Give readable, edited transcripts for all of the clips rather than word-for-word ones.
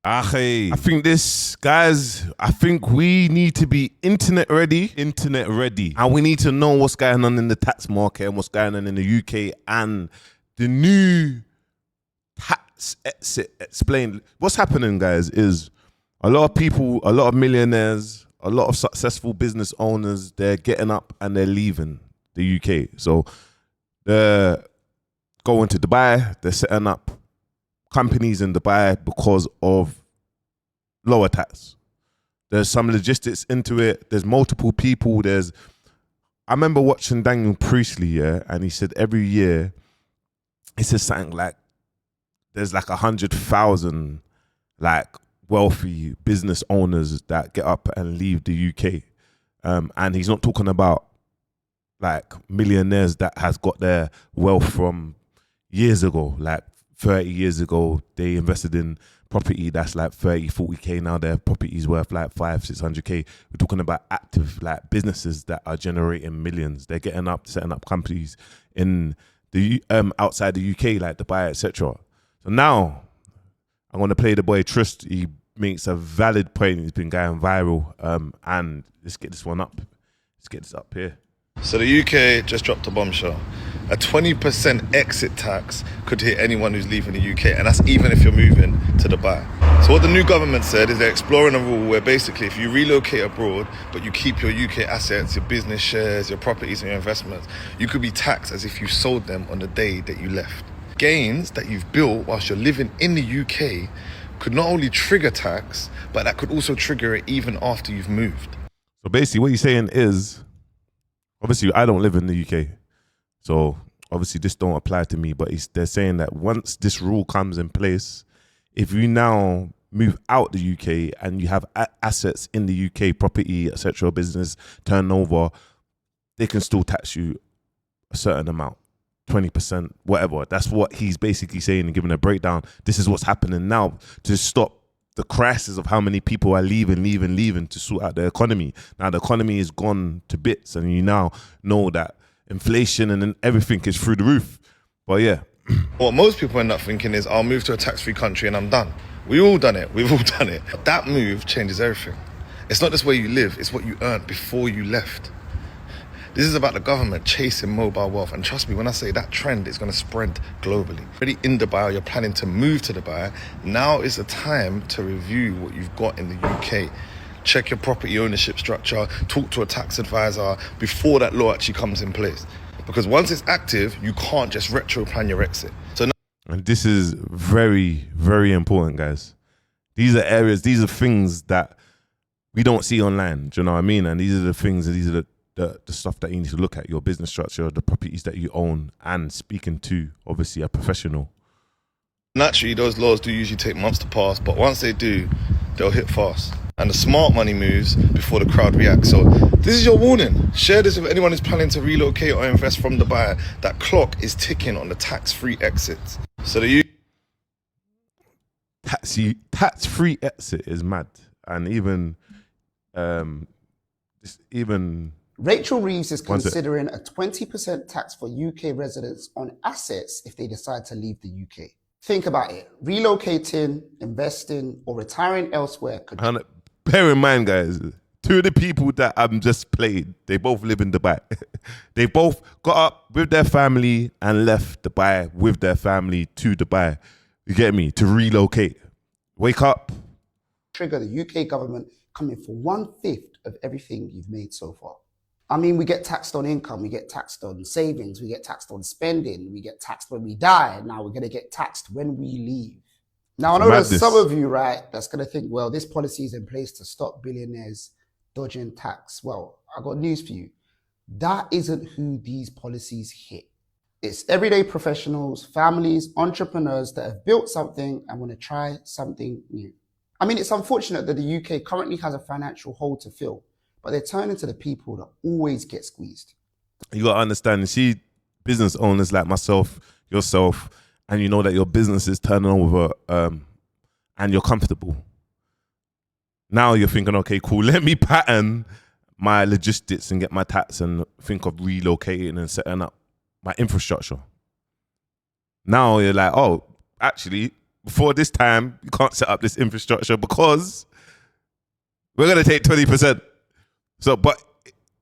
Ackhiii. I think we need to be internet ready, and we need to know what's going on in the tax market and what's going on in the UK and the new tax exit explained. What's happening, guys, is a lot of people, a lot of millionaires, a lot of successful business owners, they're getting up and they're leaving the UK. So they're going to Dubai, they're setting up companies in Dubai because of lower tax. There's some logistics into it. There's multiple people. I remember watching Daniel Priestley, yeah, and he said every year, he says something like, there's like 100,000 like wealthy business owners that get up and leave the UK. And he's not talking about like millionaires that has got their wealth from years ago, like 30 years ago, they invested in property that's like 30, 40K. Now their property is worth like 500-600K. We're talking about active like businesses that are generating millions. They're getting up, setting up companies in the outside the UK, like Dubai, etc. So now I'm going to play the boy Trust. He makes a valid point. He's been going viral. And let's get this one up. Let's get this up here. So the UK just dropped a bombshell. A 20% exit tax could hit anyone who's leaving the UK, and that's even if you're moving to Dubai. So what the new government said is they're exploring a rule where basically if you relocate abroad, but you keep your UK assets, your business shares, your properties and your investments, you could be taxed as if you sold them on the day that you left. Gains that you've built whilst you're living in the UK could not only trigger tax, but that could also trigger it even after you've moved. So basically what you're saying is, obviously I don't live in the UK. So obviously this don't apply to me, but they're saying that once this rule comes in place, if you now move out the UK and you have assets in the UK, property, etc., business turnover, they can still tax you a certain amount, 20%, whatever. That's what he's basically saying and giving a breakdown. This is what's happening now to stop the crisis of how many people are leaving to sort out the economy. Now the economy is gone to bits, and you now know that inflation and then everything is through the roof. But yeah. What most people end up thinking is, I'll move to a tax-free country and I'm done. We've all done it. But that move changes everything. It's not just where you live, it's what you earned before you left. This is about the government chasing mobile wealth. And trust me, when I say that trend is going to spread globally. Already in Dubai, or you're planning to move to Dubai, now is the time to review what you've got in the UK. Check your property ownership structure, talk to a tax advisor before that law actually comes in place. Because once it's active, you can't just retro plan your exit. So now, and this is very, very important, guys. These are areas, these are things that we don't see online. Do you know what I mean? And these are the things, these are the stuff that you need to look at, your business structure, the properties that you own, and speaking to, obviously, a professional. naturally, those laws do usually take months to pass, but once they do, they'll hit fast. And the smart money moves before the crowd reacts. So this is your warning. Share this with anyone who's planning to relocate or invest from Dubai. That clock is ticking on the tax-free exits. So the tax-free exit is mad. And even Rachel Reeves is considering a 20% tax for UK residents on assets if they decide to leave the UK. Think about it. Relocating, investing, or retiring elsewhere could... Bear in mind, guys, two of the people that I'm just played, they both live in Dubai. They both got up with their family and left Dubai with their family to Dubai. You get me? To relocate. Wake up. Trigger the UK government coming for 1/5 of everything you've made so far. I mean, we get taxed on income, we get taxed on savings, we get taxed on spending, we get taxed when we die. Now we're going to get taxed when we leave. Now, I know there's some of you, right, that's going to think, well, this policy is in place to stop billionaires dodging tax. Well, I got news for you. That isn't who these policies hit. It's everyday professionals, families, entrepreneurs that have built something and want to try something new. I mean, it's unfortunate that the UK currently has a financial hole to fill, but they're turning to the people that always get squeezed. You got to understand, you see business owners like myself, yourself, and you know that your business is turning over and you're comfortable. Now you're thinking, okay, cool, let me pattern my logistics and get my tax and think of relocating and setting up my infrastructure. Now you're like, oh, actually, before this time, you can't set up this infrastructure because we're going to take 20%. So, but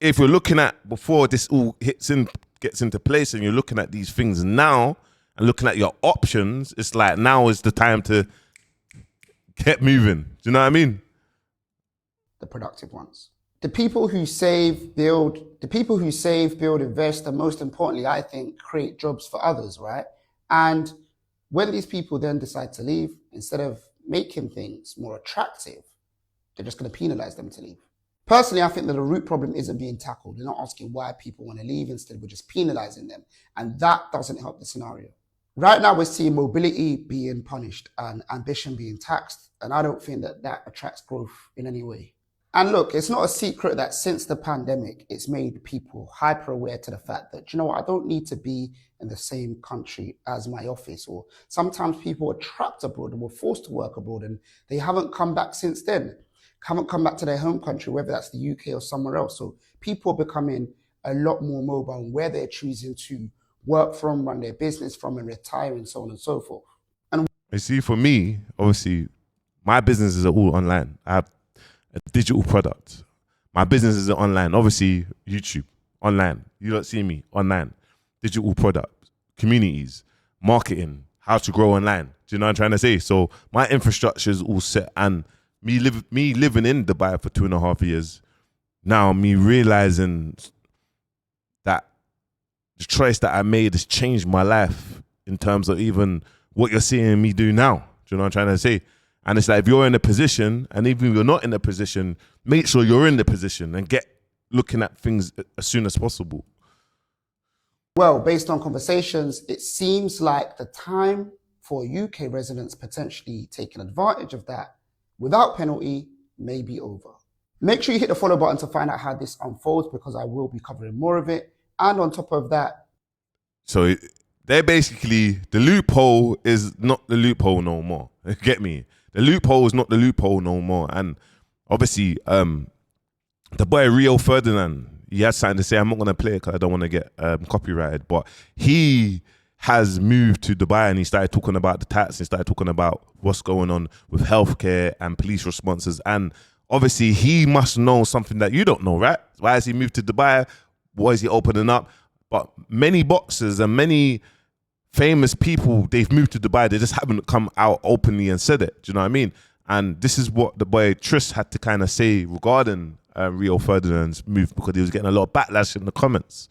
if you're looking at before this all gets into place and you're looking at these things now and looking at your options, it's like now is the time to get moving. Do you know what I mean? The productive ones. The people who save, build, invest, and most importantly, I think, create jobs for others, right? And when these people then decide to leave, instead of making things more attractive, they're just going to penalize them to leave. Personally, I think that the root problem isn't being tackled. They're not asking why people want to leave. Instead, we're just penalizing them. And that doesn't help the scenario. Right now, we're seeing mobility being punished and ambition being taxed. And I don't think that that attracts growth in any way. And look, it's not a secret that since the pandemic, it's made people hyper aware to the fact that, you know what, I don't need to be in the same country as my office. Or sometimes people are trapped abroad and were forced to work abroad and they haven't come back since then, haven't come back to their home country, whether that's the UK or somewhere else. So people are becoming a lot more mobile where they're choosing to work from, run their business from, and retire, and so on and so forth. And you see, for me, obviously, my businesses are all online. I have a digital product. My business is online. Obviously, YouTube, online. You don't see me, online. Digital product, communities, marketing, how to grow online. Do you know what I'm trying to say? So my infrastructure is all set. And me living in Dubai for 2.5 years, now me realizing that the choice that I made has changed my life in terms of even what you're seeing me do now. Do you know what I'm trying to say? And it's like, if you're in a position, and even if you're not in a position, make sure you're in the position and get looking at things as soon as possible. Well, based on conversations, it seems like the time for UK residents potentially taking advantage of that without penalty may be over. Make sure you hit the follow button to find out how this unfolds, because I will be covering more of it. And on top of that, so they're basically, the loophole is not the loophole no more. Get me? The loophole is not the loophole no more. And obviously, the boy Rio Ferdinand, he has something to say. I'm not going to play it because I don't want to get copyrighted. But he has moved to Dubai and he started talking about the tax. He started talking about what's going on with healthcare and police responses. And obviously, he must know something that you don't know, right? Why has he moved to Dubai? What is he opening up? But many boxers and many famous people, they've moved to Dubai. They just haven't come out openly and said it. Do you know what I mean? And this is what the boy Tris had to kind of say regarding Rio Ferdinand's move, because he was getting a lot of backlash in the comments.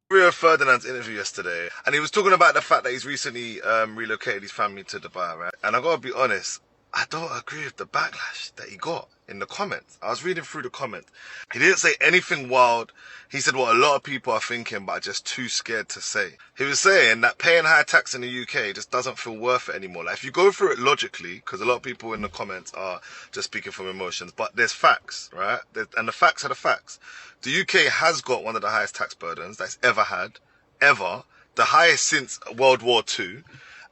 Rio Ferdinand's interview yesterday, and he was talking about the fact that he's recently relocated his family to Dubai, right? And I gotta be honest, I don't agree with the backlash that he got in the comments. I was reading through the comments. He didn't say anything wild. He said what a lot of people are thinking, but are just too scared to say. He was saying that paying high tax in the UK just doesn't feel worth it anymore. Like, if you go through it logically, because a lot of people in the comments are just speaking from emotions, but there's facts, right? And the facts are the facts. The UK has got one of the highest tax burdens that's ever had, ever. The highest since World War II.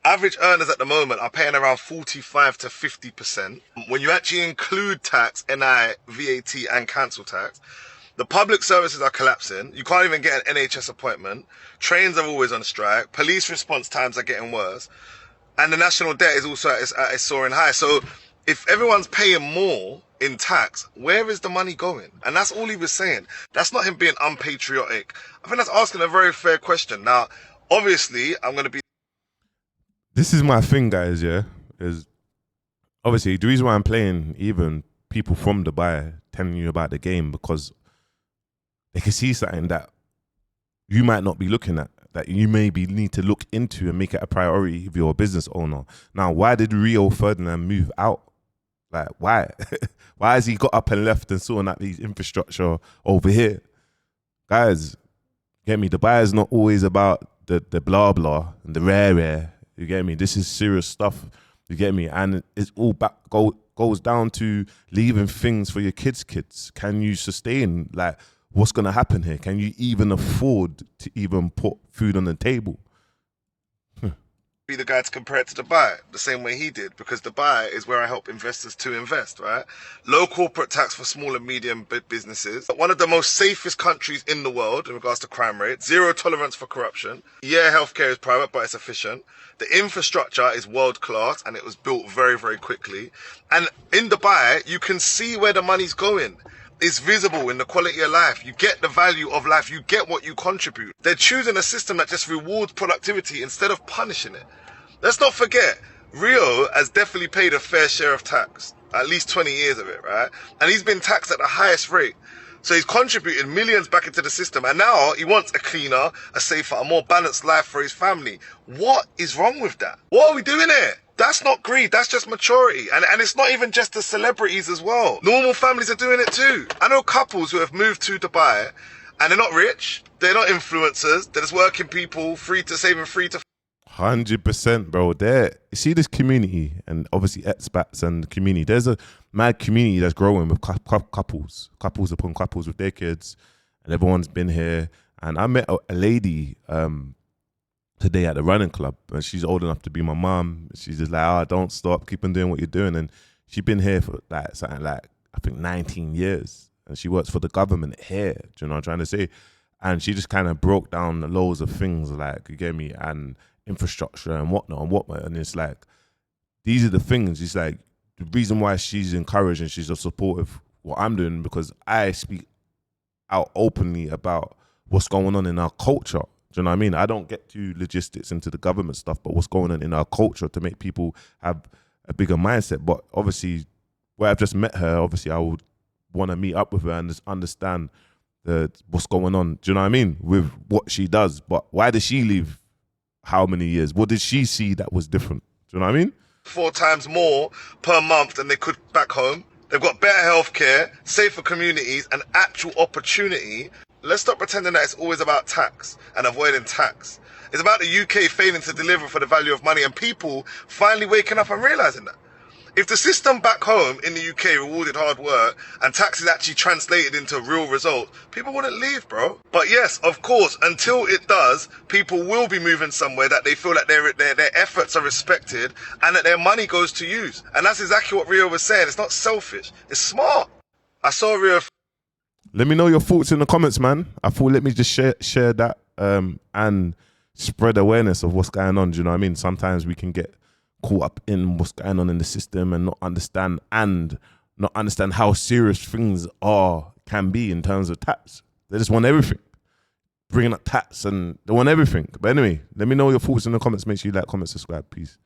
Average earners at the moment are paying around 45 to 50%. When you actually include tax, NI, VAT and council tax, the public services are collapsing. You can't even get an NHS appointment. Trains are always on strike. Police response times are getting worse. And the national debt is also at a soaring high. So if everyone's paying more in tax, where is the money going? And that's all he was saying. That's not him being unpatriotic. I think that's asking a very fair question. Now, obviously, I'm going to be... This is my thing, guys, yeah, is obviously the reason why I'm playing even people from Dubai telling you about the game, because they can see something that you might not be looking at, that you maybe need to look into and make it a priority if you're a business owner. Now, why did Rio Ferdinand move out? Like, why? Why has he got up and left and sorting out these infrastructure over here? Guys, get me? Dubai is not always about the blah blah and the rare. You get me? This is serious stuff. You get me? And it's all goes down to leaving things for your kids. Can you sustain? Like, what's going to happen here? Can you even afford to even put food on the table? Be the guy to compare it to Dubai, the same way he did, because Dubai is where I help investors to invest, right? Low corporate tax for small and medium businesses. One of the most safest countries in the world in regards to crime rate. Zero tolerance for corruption. Yeah, healthcare is private, but it's efficient. The infrastructure is world class and it was built very, very quickly. And in Dubai, you can see where the money's going. It's visible in the quality of life. You get the value of life. You get what you contribute. They're choosing a system that just rewards productivity instead of punishing it. Let's not forget, Rio has definitely paid a fair share of tax. At least 20 years of it, right? And he's been taxed at the highest rate. So he's contributed millions back into the system. And now he wants a cleaner, a safer, a more balanced life for his family. What is wrong with that? What are we doing here? That's not greed, that's just maturity. And it's not even just the celebrities as well. Normal families are doing it too. I know couples who have moved to Dubai and they're not rich, they're not influencers, they're just working people, saving free to 100%, bro. There, you see this community, and obviously expats and the community. There's a mad community that's growing with couples upon couples with their kids, and everyone's been here. And I met a lady today at the running club, and she's old enough to be my mom. She's just like, "Oh, don't stop, keep on doing what you're doing." And she's been here for like something like I think 19 years, and she works for the government here. Do you know what I'm trying to say? And she just kind of broke down loads of things, like, you get me, and infrastructure and whatnot. And it's like, these are the things. It's like the reason why she's encouraged and she's so supportive what I'm doing, because I speak out openly about what's going on in our culture. Do you know what I mean? I don't get too logistics into the government stuff, but what's going on in our culture to make people have a bigger mindset. But obviously, where I've just met her, obviously I would want to meet up with her and just understand what's going on. Do you know what I mean? With what she does. But why did she leave? How many years? What did she see that was different? Do you know what I mean? 4 times more per month than they could back home. They've got better healthcare, safer communities, and actual opportunity. Let's stop pretending that it's always about tax and avoiding tax. It's about the UK failing to deliver for the value of money and people finally waking up and realising that. If the system back home in the UK rewarded hard work and taxes actually translated into real results, people wouldn't leave, bro. But yes, of course, until it does, people will be moving somewhere that they feel that their efforts are respected and that their money goes to use. And that's exactly what Rio was saying. It's not selfish. It's smart. I saw Rio. Let me know your thoughts in the comments, man. I thought let me just share that and spread awareness of what's going on. Do you know what I mean? Sometimes we can get caught up in what's going on in the system and not understand how serious things can be in terms of tax. They just want everything, bringing up tax, and they want everything. But anyway, let me know your thoughts in the comments. Make sure you like, comment, subscribe. Peace.